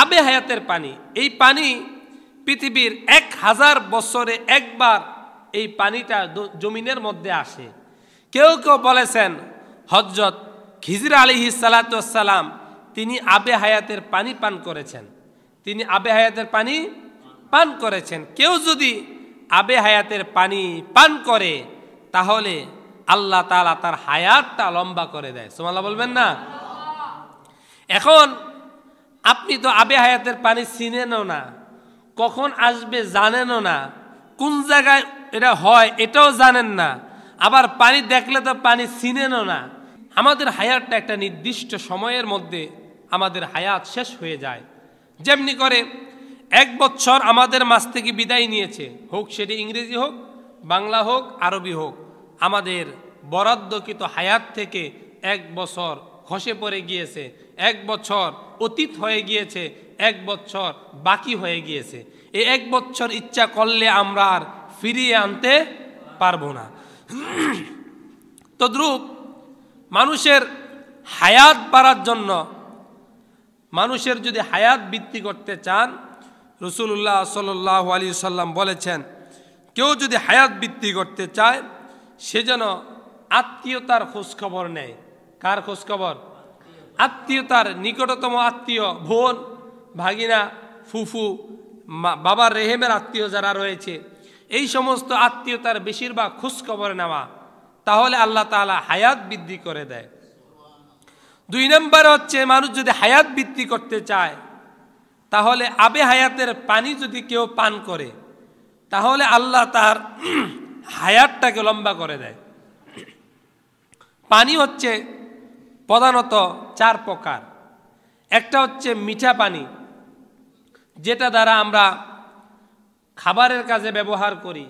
আবে হায়াতের পানি, এই পানি পৃথিবীর 1000 বছরে একবার এই পানিটা জমিনের মধ্যে আসে। কেউ কেউ বলেছেন হযরত খিজির আলাইহিস সালাতু ওয়াস সালাম তিনি আবে হায়াতের পানি পান করেছেন, তিনি আবে হায়াতের পানি পান করেছেন। কেউ যদি আবে হায়াতের পানি পান করে তাহলে আল্লাহ তাআলা তার হায়াতটা লম্বা করে দেয়। সুবহানাল্লাহ বলবেন না? এখন আপনি তো আবে হায়াতের পানি চিনেনও না, কখন আসবে জানেনও না, কোন জায়গায় এটা হয় এটাও জানেন না, আবার পানি দেখলে তো পানি চিনেনও না। আমাদের হায়াতটা একটা নির্দিষ্ট সময়ের মধ্যে আমাদের হায়াত শেষ হয়ে যায়। যেমনি করে 1 বছর আমাদের মাঝ থেকে বিদায় নিয়েছে, হোক সেটি ইংরেজি হোক, বাংলা হোক, আরবি হোক, আমাদের বরাদ্দকৃত হায়াত থেকে 1 বছর খসে পড়ে গিয়েছে, 1 বছর অতীত হয়ে গিয়েছে, 1 বছর বাকি হয়ে গিয়েছে। এই 1 বছর ইচ্ছা করলে আমরা আর ফিরিয়ে আনতে পারবো না। তদ্রূপ মানুষের হায়াত বাড়ার জন্য, মানুষের যদি হায়াত বৃদ্ধি করতে চান, রাসূলুল্লাহ সাল্লাল্লাহু আলাইহি সাল্লাম বলেছেন কেউ যদি হায়াত বৃদ্ধি করতে চায় সে যেন আত্মীয়তার খোঁজখবর নেয়। কার খোঁজখবর? আত্মীয়তার, নিকটতম আত্মীয়, বোন, ভাগিনা, ফুফু, বাবার রেহেমের আত্মীয় যারা রয়েছে, এই সমস্ত আত্মীয়তার বেশিরভাগ খোঁজখবর নেওয়া, তাহলে আল্লাহ তাআলা হায়াত বৃদ্ধি করে দেয়। 2 নম্বর হচ্ছে মানুষ যদি হায়াত বৃদ্ধি করতে চায় তাহলে আবে হায়াতের পানি যদি কেউ পান করে তাহলে আল্লাহ তার হায়াতটাকে লম্বা করে দেয়। পানি হচ্ছে প্রধানত 4 প্রকার। একটা হচ্ছে মিঠা পানি, যেটা দ্বারা আমরা খাবারের কাজে ব্যবহার করি,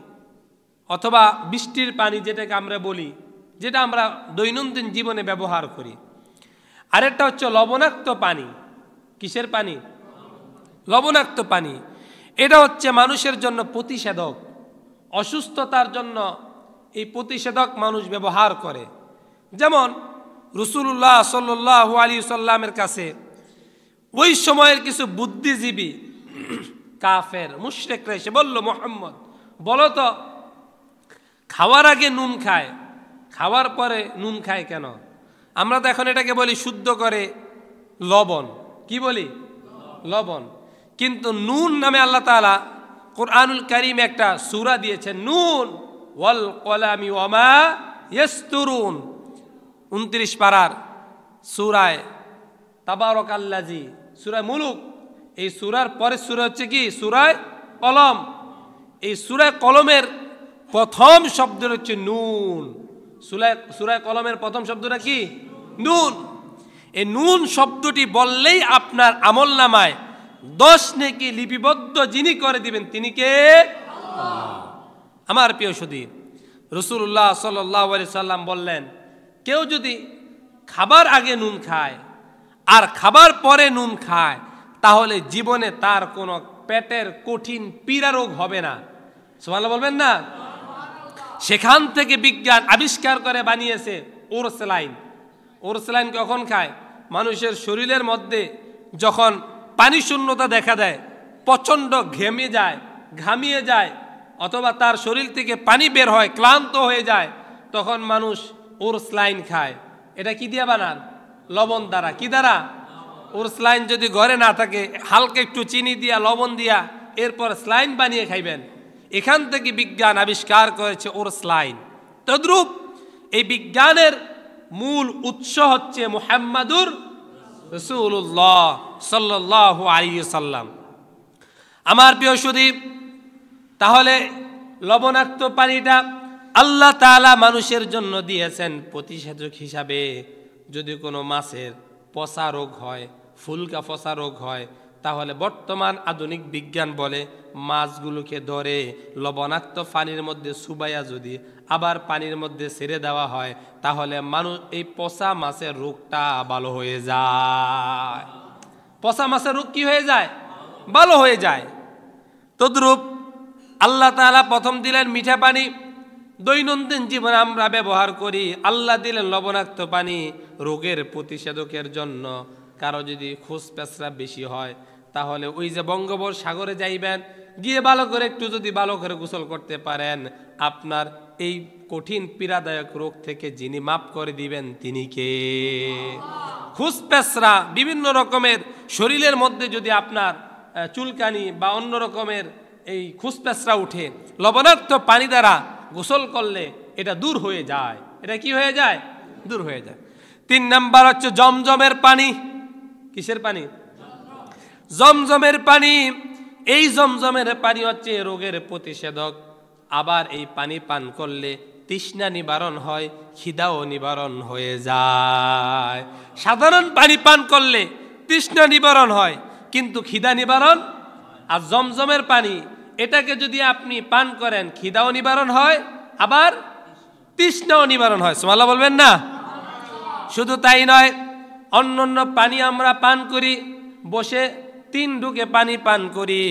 অথবা বৃষ্টির পানি যেটাকে আমরা বলি, যেটা আমরা দৈনন্দিন জীবনে ব্যবহার করি। আরেকটা হচ্ছে লবণাক্ত পানি। কিসের পানি? লবণাক্ত পানি। এটা হচ্ছে মানুষের জন্য প্রতিষেধক, অসুস্থতার জন্য এই প্রতিষেধক মানুষ ব্যবহার করে। যেমন রাসূলুল্লাহ সাল্লাল্লাহু আলাইহি সাল্লামের কাছে ওই সময়ের কিছু বুদ্ধিজীবী কাফের মুশরিকরা এসে বলল, মুহাম্মদ বলো তো, খাওয়ার আগে নুন খায়, খাওয়ার পরে নুন খায় কেন? আমরা তো এখন এটাকে বলি শুদ্ধ করে লবণ। কি বলি? লবণ। কিন্তু নুন নামে আল্লাহ তাআলা কুরআনুল কারীমে একটা সূরা দিয়েছেন, নুন ওয়াল কলামি ওয়া মা ইয়াসতুরুন, 29 পারার সূরায় তাবারাকাল্লাযী, সূরা মুলুক। এই সূরার পরের সূরা হচ্ছে কি? সূরায়ে কলম। এই সূরায়ে কলমের প্রথম শব্দ হচ্ছে নুন। সূরায়ে কলমের প্রথম শব্দটা কি? নুন। এই নুন শব্দটি বললেই আপনার আমলনামায় 10 নেকি লিপিবদ্ধ যিনি করে দিবেন তিনি কে? আল্লাহ। আমার প্রিয় সুধী, রাসূলুল্লাহ সাল্লাল্লাহু আলাইহি সাল্লাম বললেন কেউ যদি খাবার আগে নুন খায় আর খাবার পরে নুন খায় তাহলে জীবনে তার কোনো পেটের কঠিন পীড়া রোগ হবে না। সুবহানাল্লাহ বলবেন না? সেখান থেকে বিজ্ঞান আবিষ্কার করে বানিয়েছে ওরসেলাইন। ওরসেলাইন কখন খায়? মানুষের শরীরের মধ্যে যখন পানি শূন্যতা দেখা দেয়, প্রচণ্ড ঘেমে যায়, ঘামিয়ে যায়, অথবা তার শরীর থেকে পানি বের হয়, ক্লান্ত হয়ে যায়, তখন মানুষ ওরসেলাইন খায়। এটা কি দিয়ে বানান? লবণ দ্বারা। কি দ্বারা? ওরসেলাইন যদি ঘরে না থাকে হালকা একটু চিনি দিয়া, লবণ দিয়া, এরপর স্লাইন বানিয়ে খাইবেন। এখান থেকে বিজ্ঞান আবিষ্কার করেছে ওরসেলাইন। তদ্রূপ এই বিজ্ঞানের মূল উৎস হচ্ছে মুহাম্মাদুর রাসূলুল্লাহ সাল্লাল্লাহু আলাইহি সাল্লাম। আমার প্রিয় সুধী, তাহলে লবণাক্ত পানিটা আল্লাহ তাআলা মানুষের জন্য দিয়েছেন প্রতিষেধক হিসাবে। যদি কোনো মাছের পচা রোগ হয়, ফুলকা পচা রোগ হয়, তাহলে বর্তমান আধুনিক বিজ্ঞান বলে মাছগুলোকে ধরে লবণাক্ত পানির মধ্যে চুবাইয়া যদি আবার পানির মধ্যে ছেড়ে দেওয়া হয় তাহলে মানুষ এই পচা মাছের রোগটা ভালো হয়ে যায়। পচা মাছের রোগ কি হয়ে যায়? ভালো হয়ে যায়। তদ্রূপ আল্লাহ তাআলা প্রথম দিলেন মিঠা পানি, দৈনন্দিন জীবনে আমরা ব্যবহার করি। আল্লাহ দিলেন লবণাক্ত পানি রোগের প্রতিষেধকের জন্য। কারো যদি খোঁজ পেঁচড়া বেশি হয় তাহলে ওই যে বঙ্গোপসাগরে যাইবেন, গিয়ে ভালো করে একটু যদি ভালো করে গোসল করতে পারেন, আপনার এই কঠিন পীড়াদায়ক রোগ থেকে যিনি মাফ করে দিবেন তিনি কে? খুসপেসরা বিভিন্ন রকমের শরীরের মধ্যে যদি আপনার চুলকানি বা অন্য রকমের এই খুসপেসরা উঠে, লবণাক্ত পানি দ্বারা গোসল করলে এটা দূর হয়ে যায়। এটা কি হয়ে যায়? দূর হয়ে যায়। 3 নাম্বার হচ্ছে জমজমের পানি। কিসের পানি? জমজমের পানি। এই জমজমের পানি হচ্ছে রোগের প্রতিষেধক। আবার এই পানি পান করলে তৃষ্ণা নিবারণ হয়, খিদাও নিবারণ হয়ে যায়। সাধারণ পানি পান করলে তৃষ্ণা নিবারণ হয়, কিন্তু খিদা নিবারণ। আর জমজমের পানি, এটাকে যদি আপনি পান করেন, খিদাও নিবারণ হয়, আবার তৃষ্ণাও নিবারণ হয়। সুবহানাল্লাহ বলবেন না? শুধু তাই নয়, অন্য পানি আমরা পান করি, বসে 3 ঢুকে পানি পান করি,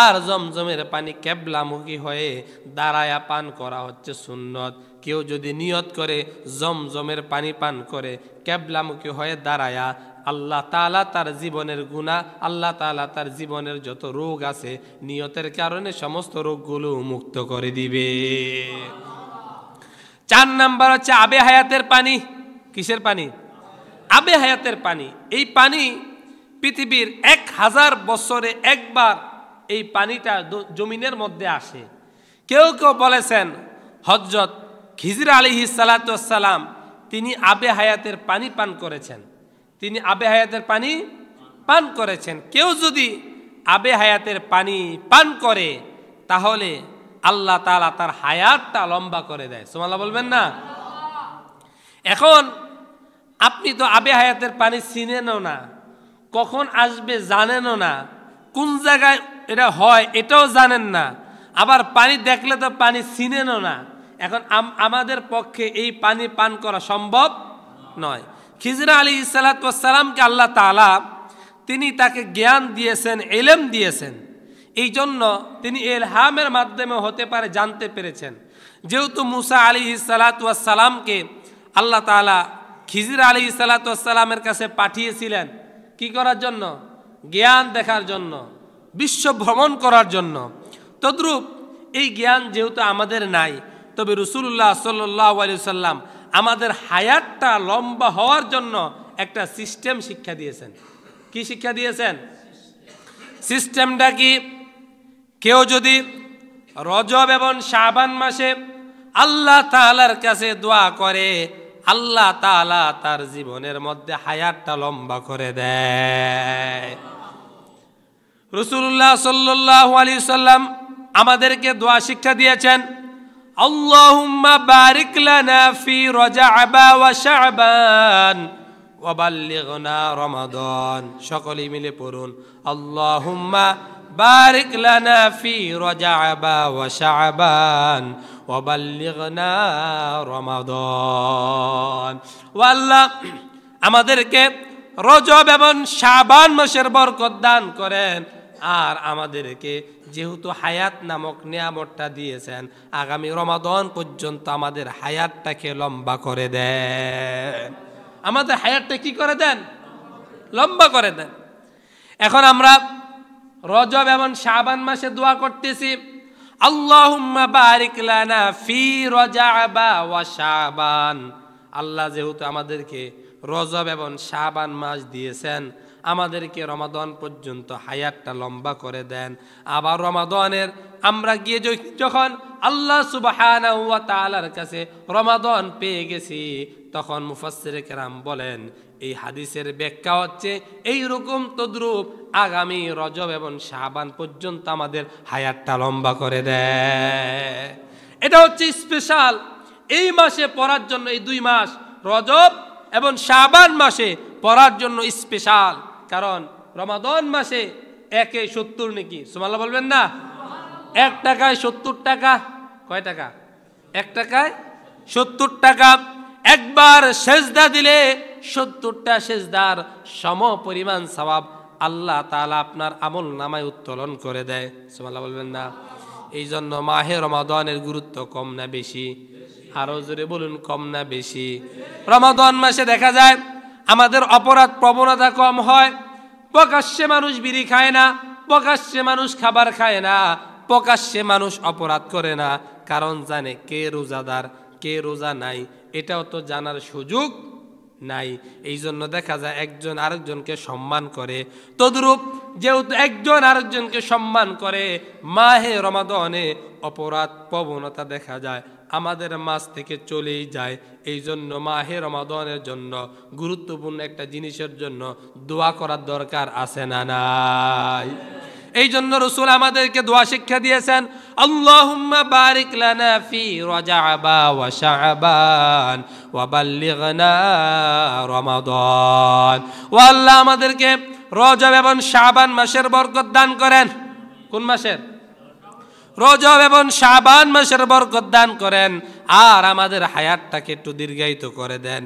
আর জমজমের পানি কেবলামুখী হয়ে দাঁড়ায়া পান করা হচ্ছে সুন্নত। কেউ যদি নিয়ত করে জমজমের পানি পান করে কেবলামুখী হয়ে দাঁড়ায়া, আল্লাহ তাআলা তার জীবনের গুনাহ, আল্লাহ তাআলা তার জীবনের যত রোগ আছে নিয়তের কারণে সমস্ত রোগগুলো মুক্ত করে দিবে। 4 নাম্বার হচ্ছে আবে হায়াতের পানি। কিসের পানি? আবে হায়াতের পানি। এই পানি পৃথিবীর 1000 বছরে একবার এই পানিটা জমিনের মধ্যে আসে। কেউ কেউ বলেছেন হযরত খিজির আলাইহিস সালাতু ওয়াস সালাম তিনি আবে হায়াতের পানি পান করেছেন। তিনি আবে হায়াতের পানি পান করেছেন। কেউ যদি আবে হায়াতের পানি পান করে তাহলে আল্লাহ তাআলা তার হায়াতটা লম্বা করে দেয়। সুবহানাল্লাহ বলবেন না? এখন আপনি তো আবে হায়াতের পানি চিনেনও না, কখন আসবে জানেনও না, কোন জায়গায় এটা হয় এটাও জানেন না, আবার পানি দেখলে তো পানি চিনেনও না। এখন আমাদের পক্ষে এই পানি পান করা সম্ভব নয়। খিজির আলাইহিস সালাতু ওয়াস সালামকে আল্লাহ তাআলা তিনি তাকে জ্ঞান দিয়েছেন, ইলম দিয়েছেন। এই জন্য তিনি ইলহামের মাধ্যমে হতে পারে জানতে পেরেছেন। যেহেতু মুসা আলাইহিস সালাতু ওয়াস সালামকে আল্লাহ তাআলা খিজির আলাইহিস সালাতু ওয়াস সালামের কাছে পাঠিয়েছিলেন কি করার জন্য? জ্ঞান দেখার জন্য, বিশ্ব ভ্রমণ করার জন্য। তদ্রূপ এই জ্ঞান যেহেতু আমাদের নাই, তবে রাসূলুল্লাহ সাল্লাল্লাহু আলাইহি ওয়াসাল্লাম আমাদের হায়াতটা লম্বা হওয়ার জন্য একটা সিস্টেম শিক্ষা দিয়েছেন। কি শিক্ষা দিয়েছেন? সিস্টেমটা কি? কেউ যদি রজব এবং শাবান মাসে আল্লাহ তাআলার কাছে দোয়া করে, আল্লাহ তাআলা তার জীবনের মধ্যে হায়াতটা লম্বা করে দেয়। রাসূলুল্লাহ সাল্লাল্লাহু আলাইহি ওয়াসাল্লাম আমাদেরকে দোয়া শিক্ষা দিয়েছেন, আল্লাহুম্মা বারিক লানা ফি রজব ওয়া শাবান ওয়া বাল্লিগনা রমাদান। সকলেই মিলে পড়ুন, আল্লাহুম্মা বারিক লানা ফি রজব ওয়া শাবান ওয়া বাল্লিগনা রমাদান। ও আল্লাহ, আমাদেরকে রজব এবং শাবান মাসের বরকত দান করেন, আর আমাদেরকে যেহেতু হায়াত নামক নিয়ামতটা দিয়েছেন, আগামী রমাদান পর্যন্ত আমাদের হায়াতটাকে লম্বা করে দেন। আমাদের হায়াতটা কি করে দেন? লম্বা করে দেন। এখন আমরা রজব এবং শাবান মাসে দোয়া করতেছি, আল্লাহুম্মা বারিক লানা ফি রজব ওয়া শাবান। আল্লাহ যেহেতু আমাদেরকে রজব এবং শাবান মাস দিয়েছেন, আমাদেরকে রমাদান পর্যন্ত হায়াতটা লম্বা করে দেন। আবার রমাদানের আমরা গিয়ে যখন আল্লাহ সুবহানাহু ওয়া তাআলার কাছে রমাদান পেয়ে গেছি, তখন মুফাসসিরে কেরাম বলেন এই হাদিসের ব্যাখ্যা হচ্ছে এই রকম তদ্রূপ আগামী রজব এবং শাবান পর্যন্ত আমাদের হায়াতটা লম্বা করে দেয়। এটা হচ্ছে স্পেশাল এই মাসে পড়ার জন্য। এই 2 মাস রজব এবং শাবান মাসে পড়ার জন্য স্পেশাল, কারণ রমাদান মাসে 1 এ 70 নাকি? সুবহানাল্লাহ বলবেন না? 1 টাকায় 70 টাকা। কয় টাকা? 1 টাকায় 70 টাকা। একবার সেজদা দিলে 70টা সেজদার সম পরিমাণ সওয়াব আল্লাহ তাআলা আপনার আমল নামায় উত্তোলন করে দেয়। সুবহানাল্লাহ বলবেন না? এই জন্য মাহে রমাদানের গুরুত্ব কম না বেশি? আরো জোরে বলুন, কম না বেশি? রমাদান মাসে দেখা যায় আমাদের অপরাধ প্রবণতা কম হয়, প্রকাশ্যে মানুষ বিড়ি খায় না, প্রকাশ্যে মানুষ খাবার খায় না, প্রকাশ্যে মানুষ অপরাধ করে না, কারণ জানে কে রোজাদার কে রোজা নাই, এটাও তো জানার সুযোগ নাই। এই জন্য দেখা যায় একজন আরেকজনকে সম্মান করে। তদ্রূপ যেহেতু একজন আরেকজনকে সম্মান করে, মাহে রমাদানে অপরাধ প্রবণতা দেখা যায় আমাদের মাঝ থেকে চলেই যায়। এই জন্য মাহে রমাদানের জন্য গুরুত্বপূর্ণ একটা জিনিসের জন্য দোয়া করার দরকার আছে না নাই? এই জন্য রাসূল আমাদেরকে দোয়া শিক্ষা দিয়েছেন, আল্লাহুম্মা বারিক লানা ফি রাজাবা ওয়া শাবান ওয়া বাল্লিগনা রমাদান। ও আল্লাহ, আমাদেরকে রজব এবং শাবান মাসের বরকত দান করেন। কোন মাসের? রজব এবং শাবান মাসের বরকত দান করেন, আর আমাদের হায়াতটাকে একটু দীর্ঘায়িত করে দেন।